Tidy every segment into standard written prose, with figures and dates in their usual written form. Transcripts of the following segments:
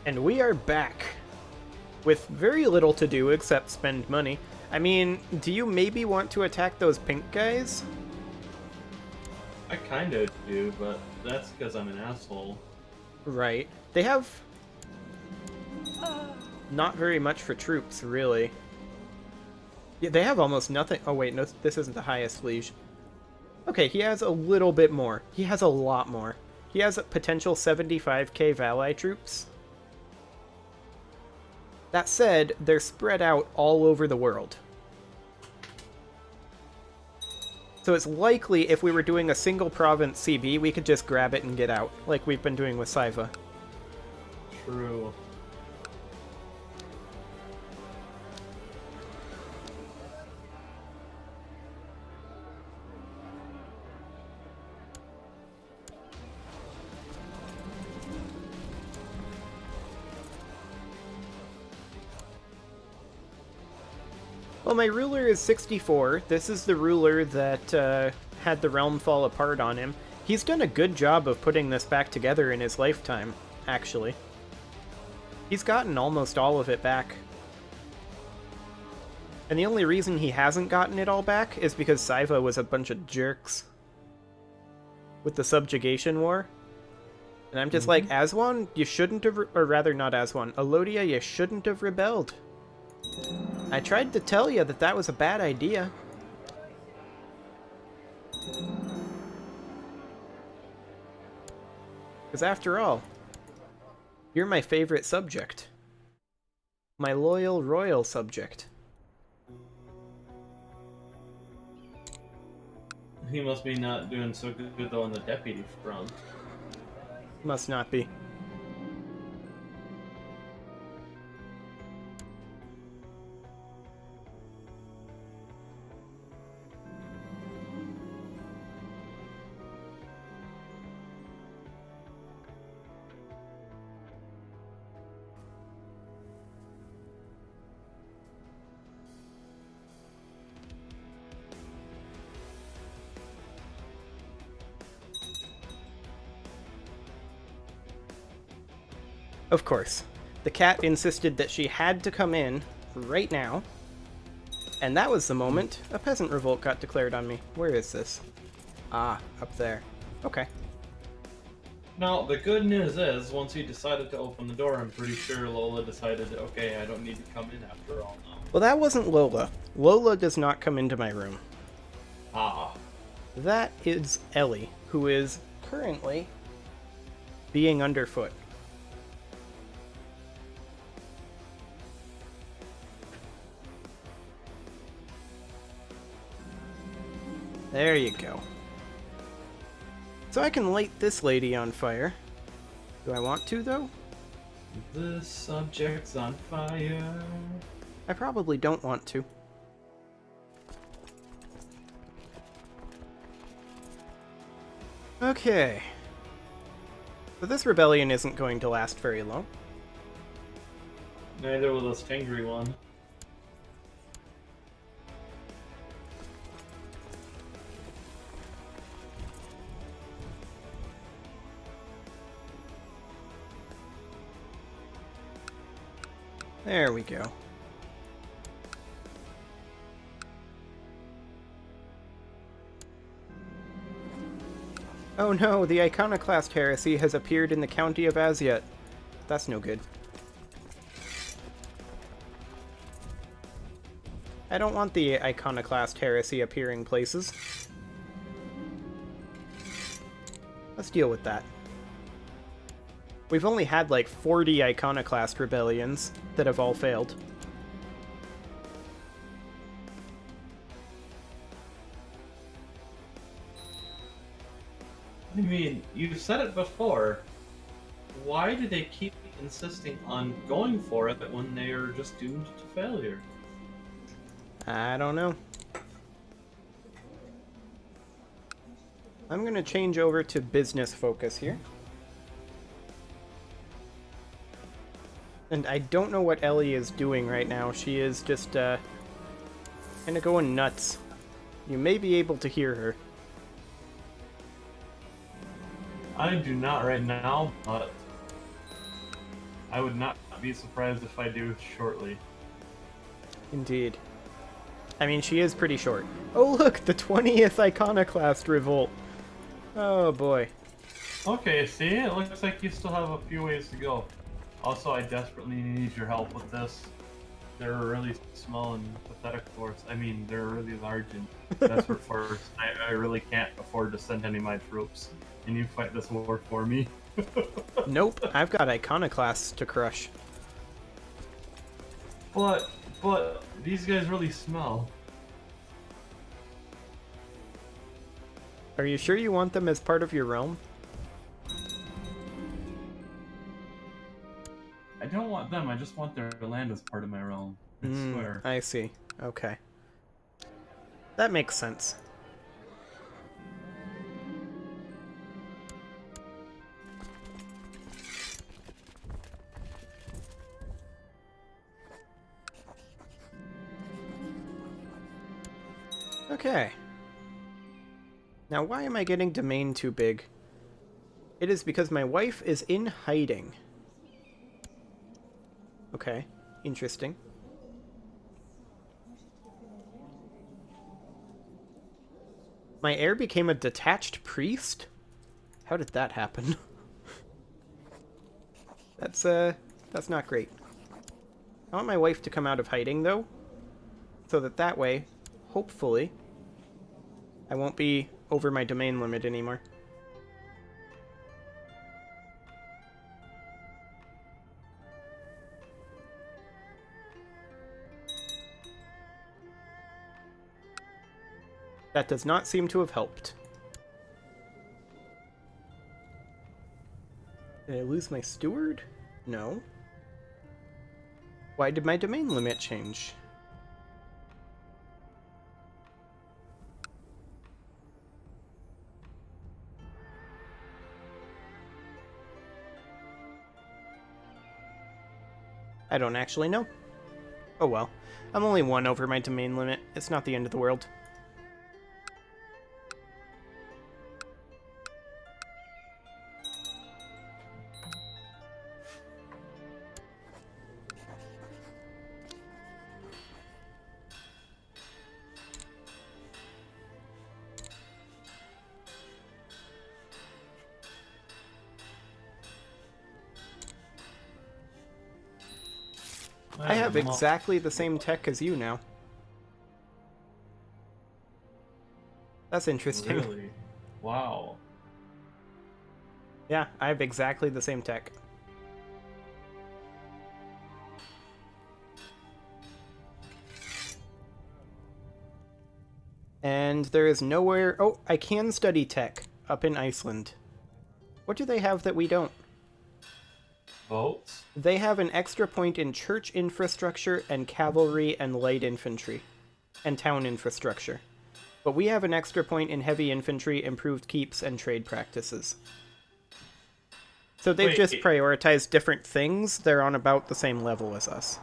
And we are back with very little to do except spend money. I mean, do you maybe want to attack those pink guys? I kinda do, but that's because I'm an asshole. Right. They have not very much for troops, really. Yeah, they have almost nothing. Oh wait, no, this isn't the highest liege. Okay, he has a little bit more. He has a lot more. He has a potential 75k Valai troops. That said, they're spread out all over the world. So it's likely if we were doing a single province CB, we could just grab it and get out, like we've been doing with Saiva. True. Well, my ruler is 64. This is the ruler that had the realm fall apart on him. He's done a good job of putting this back together in his lifetime, actually. He's gotten almost all of it back. And the only reason he hasn't gotten it all back is because Saiva was a bunch of jerks. With the subjugation war. And I'm just like, Aswan, you shouldn't have... Or rather, not Aswan. Alodia, you shouldn't have rebelled. I tried to tell you that that was a bad idea. Because after all, you're my favorite subject. My loyal royal subject. He must be not doing so good though on the deputy front. Must not be. Of course. The cat insisted that she had to come in right now. And that was the moment a peasant revolt got declared on me. Where is this? Ah, up there. Okay. Now, the good news is, once he decided to open the door, I'm pretty sure Lola decided, okay, I don't need to come in after all now. Well, that wasn't Lola. Lola does not come into my room. Ah. That is Ellie, who is currently being underfoot. There you go. So I can light this lady on fire. Do I want to, though? The subject's on fire. I probably don't want to. Okay. So this rebellion isn't going to last very long. Neither will this angry one. There we go. Oh no, the iconoclast heresy has appeared in the county of Azyut. That's no good. I don't want the iconoclast heresy appearing places. Let's deal with that. We've only had like 40 iconoclast rebellions that have all failed. I mean, you've said it before. Why do they keep insisting on going for it when they are just doomed to failure? I don't know. I'm gonna change over to business focus here. And I don't know what Ellie is doing right now. She is just, kind of going nuts. You may be able to hear her. I do not right now, but I would not be surprised if I do shortly. Indeed. I mean, she is pretty short. Oh, look! The 20th Iconoclast revolt! Oh, boy. Okay, see? It looks like you still have a few ways to go. Also, I desperately need your help with this. They're a really small and pathetic force. I mean, they're a really large and desperate force. I really can't afford to send any of my troops. Can you fight this war for me? Nope, I've got Iconoclasts to crush. But these guys really smell. Are you sure you want them as part of your realm? I don't want them, I just want their land as part of my realm. I swear. I see. Okay. That makes sense. Okay. Now, why am I getting domain too big? It is because my wife is in hiding. Okay, interesting. My heir became a detached priest? How did that happen? That's not great. I want my wife to come out of hiding, though, so that way, hopefully, I won't be over my domain limit anymore. That does not seem to have helped. Did I lose my steward? No. Why did my domain limit change? I don't actually know. Oh well. I'm only one over my domain limit. It's not the end of the world. I have exactly the same tech as you now. That's interesting. Really? Wow. Yeah, I have exactly the same tech. And there is nowhere... Oh, I can study tech up in Iceland. What do they have that we don't? Boats? They have an extra point in church infrastructure and cavalry and light infantry. And town infrastructure. But we have an extra point in heavy infantry, improved keeps, and trade practices. So they've just prioritized different things. They're on about the same level as us.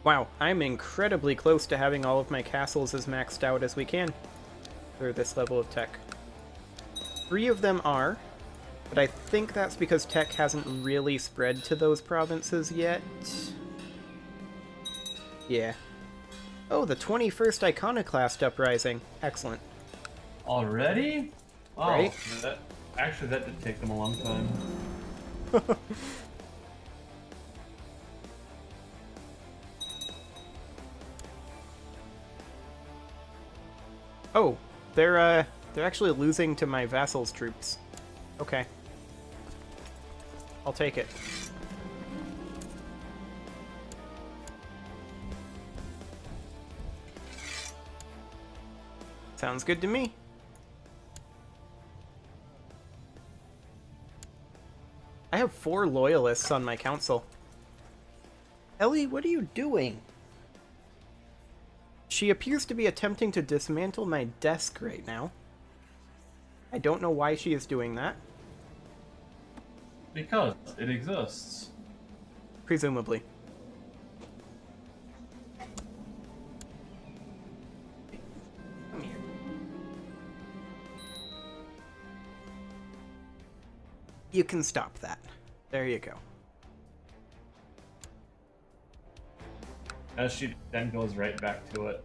Wow, I'm incredibly close to having all of my castles as maxed out as we can for this level of tech. 3 of them are, but I think that's because tech hasn't really spread to those provinces yet. Yeah. Oh, the 21st Iconoclast Uprising. Excellent. Already? Wow. Right? Actually, that did take them a long time. Oh, they're actually losing to my vassals' troops. Okay. I'll take it. Sounds good to me. I have 4 loyalists on my council. Ellie, what are you doing? She appears to be attempting to dismantle my desk right now. I don't know why she is doing that. Because it exists. Presumably. Come here. You can stop that. There you go. As she then goes right back to it.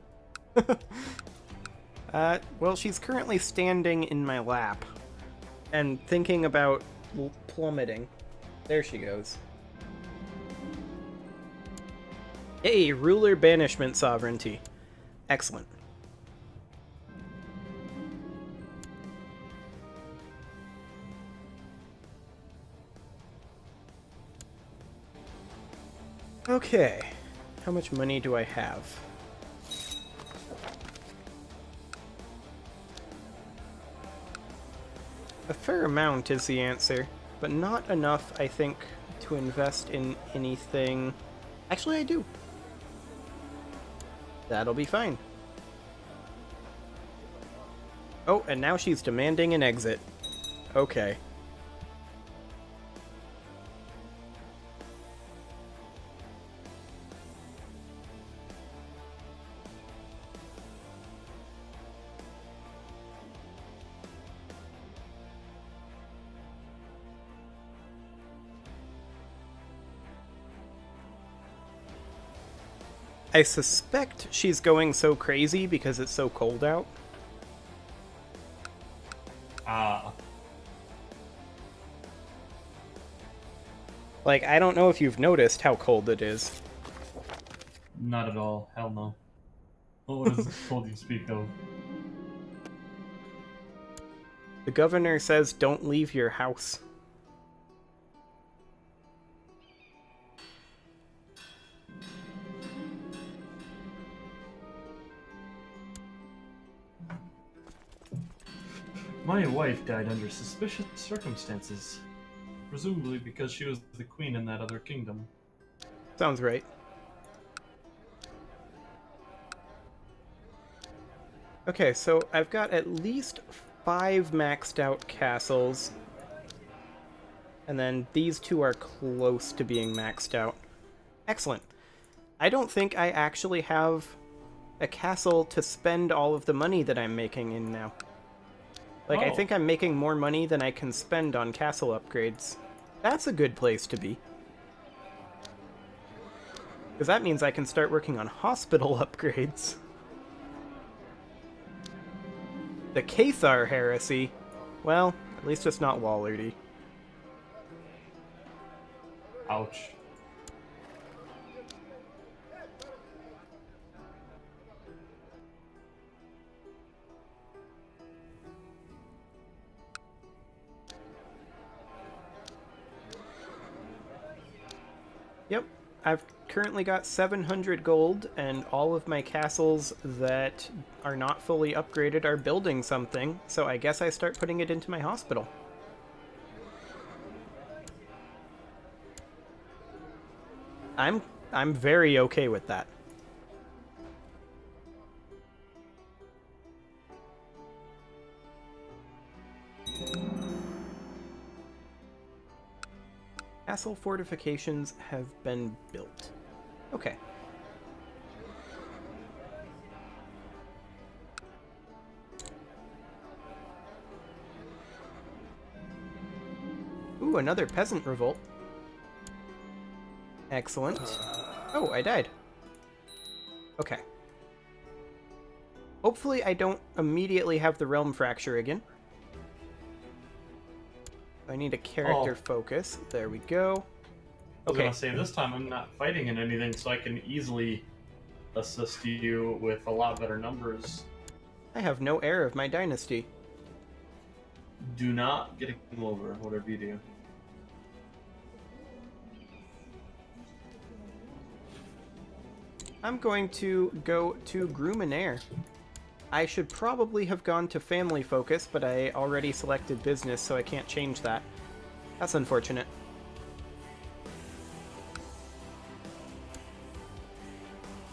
Well, she's currently standing in my lap and thinking about plummeting. There she goes. Hey, ruler banishment sovereignty. Excellent. Okay. How much money do I have? A fair amount is the answer, but not enough, I think, to invest in anything. Actually, I do. That'll be fine. Oh, and now she's demanding an exit. Okay. I suspect she's going so crazy because it's so cold out. Like, I don't know if you've noticed how cold it is. Not at all. Hell no. What is this cold you speak of? The governor says don't leave your house. My wife died under suspicious circumstances. Presumably because she was the queen in that other kingdom. Sounds right. Okay, so I've got at least 5 maxed out castles. And then these 2 are close to being maxed out. Excellent. I don't think I actually have a castle to spend all of the money that I'm making in now. Like, I think I'm making more money than I can spend on castle upgrades. That's a good place to be. Because that means I can start working on hospital upgrades. The Cathar heresy? Well, at least it's not Wallardy. Ouch. Yep, I've currently got 700 gold, and all of my castles that are not fully upgraded are building something, so I guess I start putting it into my hospital. I'm very okay with that. Castle fortifications have been built. Okay. Ooh, another peasant revolt. Excellent. Oh, I died. Okay. Hopefully I don't immediately have the realm fracture again. I need a character focus. There we go. I was gonna say, this time I'm not fighting in anything, so I can easily assist you with a lot better numbers. I have no heir of my dynasty. Do not get him over, whatever you do. I'm going to go to Gruminair. I should probably have gone to family focus, but I already selected business, so I can't change that. That's unfortunate.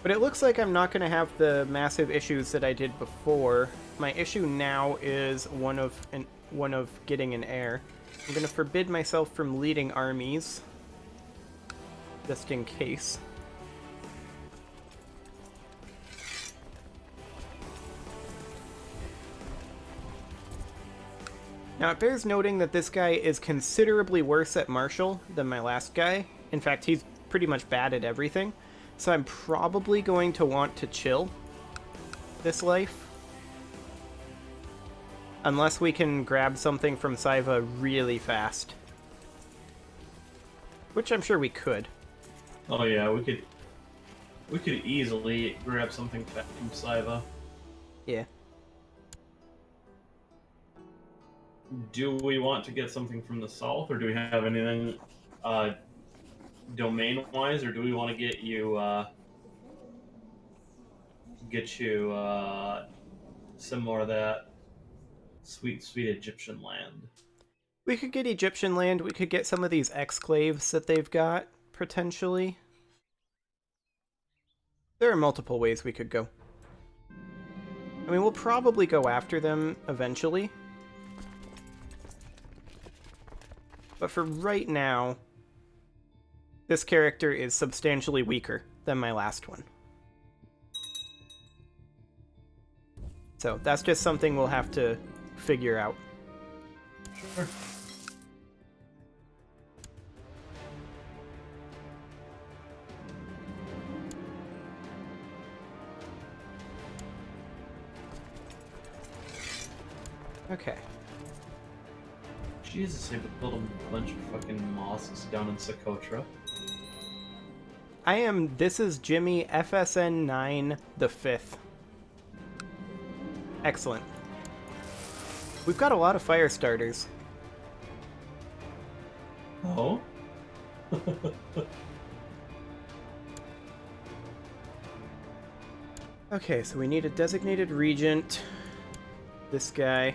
But it looks like I'm not going to have the massive issues that I did before. My issue now is one of getting an heir. I'm going to forbid myself from leading armies, just in case. Now, it bears noting that this guy is considerably worse at martial than my last guy. In fact, he's pretty much bad at everything. So I'm probably going to want to chill this life. Unless we can grab something from Saiva really fast. Which I'm sure we could. Oh yeah, we could easily grab something from Saiva. Yeah. Do we want to get something from the south, or do we have anything domain-wise, or do we want to get you some more of that sweet, sweet Egyptian land? We could get Egyptian land. We could get some of these exclaves that they've got, potentially. There are multiple ways we could go. I mean, we'll probably go after them eventually. But for right now, this character is substantially weaker than my last one. So that's just something we'll have to figure out. Sure. Okay. Jesus, they built a bunch of fucking mosques down in Socotra. This is Jimmy, FSN 9, the 5th. Excellent. We've got a lot of fire starters. Oh? Okay, so we need a designated regent. This guy.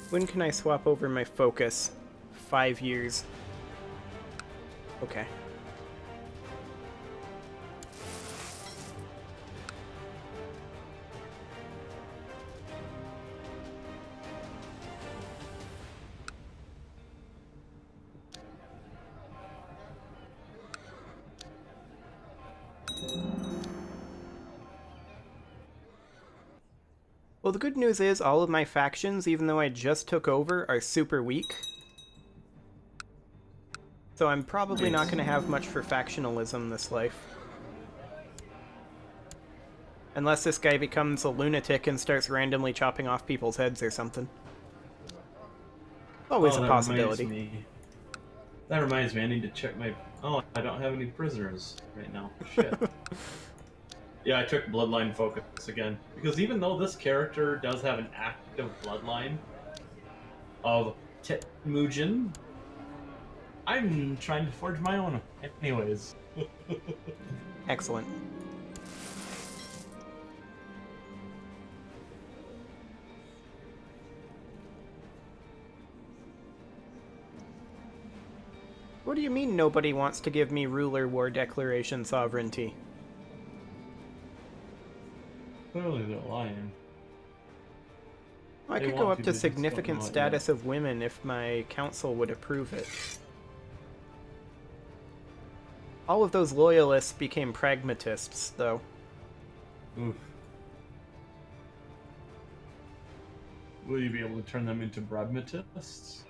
When can I swap over my focus? 5 years. Okay. Well, the good news is all of my factions, even though I just took over, are super weak. So I'm probably not going to have much for factionalism this life. Unless this guy becomes a lunatic and starts randomly chopping off people's heads or something. Always a possibility. That reminds me, I need to check my... Oh, I don't have any prisoners right now. Shit. Yeah, I took bloodline focus again. Because even though this character does have an active bloodline of Temujin, I'm trying to forge my own anyways. Excellent. What do you mean nobody wants to give me ruler, war declaration, sovereignty? Clearly they're lying. I could go up to significant status of women if my council would approve it. All of those loyalists became pragmatists, though. Oof. Will you be able to turn them into pragmatists?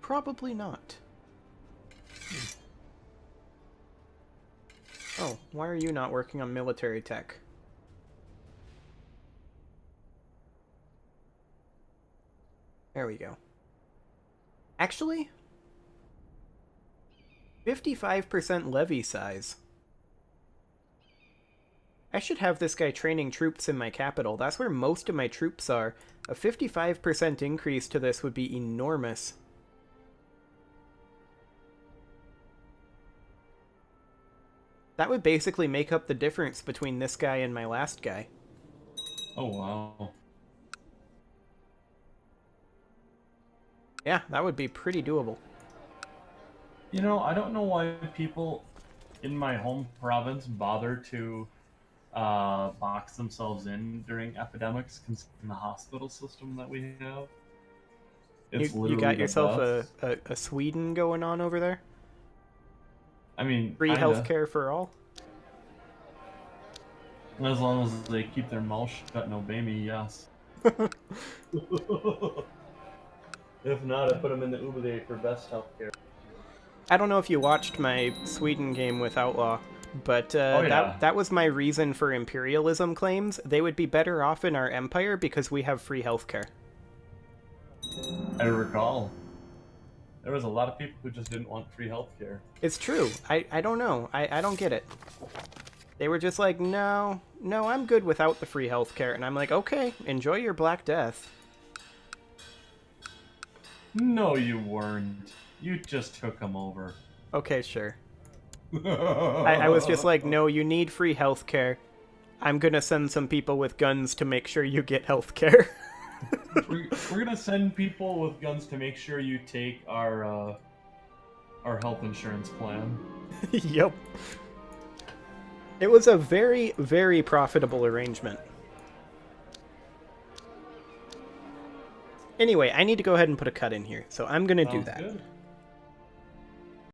Probably not. Oh, why are you not working on military tech? There we go. Actually, 55% levy size. I should have this guy training troops in my capital. That's where most of my troops are. A 55% increase to this would be enormous. That would basically make up the difference between this guy and my last guy. Oh, wow. Yeah, that would be pretty doable. You know, I don't know why people in my home province bother to box themselves in during epidemics, considering the hospital system that we have. It's You literally got the yourself best. a Sweden going on over there? I mean, Free kinda. healthcare for all? As long as they keep their mouth shut and obey me, yes. If not, I put them in the Uber for best healthcare. I don't know if you watched my Sweden game with Outlaw, but Oh yeah, that was my reason for imperialism claims. They would be better off in our empire because we have free healthcare. I recall. There was a lot of people who just didn't want free healthcare. It's true. I don't know. I don't get it. They were just like, no, I'm good without the free healthcare. And I'm like, okay, enjoy your Black Death. No, you weren't. You just took them over. Okay, sure. I was just like, no, you need free healthcare. I'm gonna send some people with guns to make sure you get healthcare. We're gonna send people with guns to make sure you take our health insurance plan. Yep. It was a very, very profitable arrangement. Anyway, I need to go ahead and put a cut in here, so I'm gonna do Sounds that. good.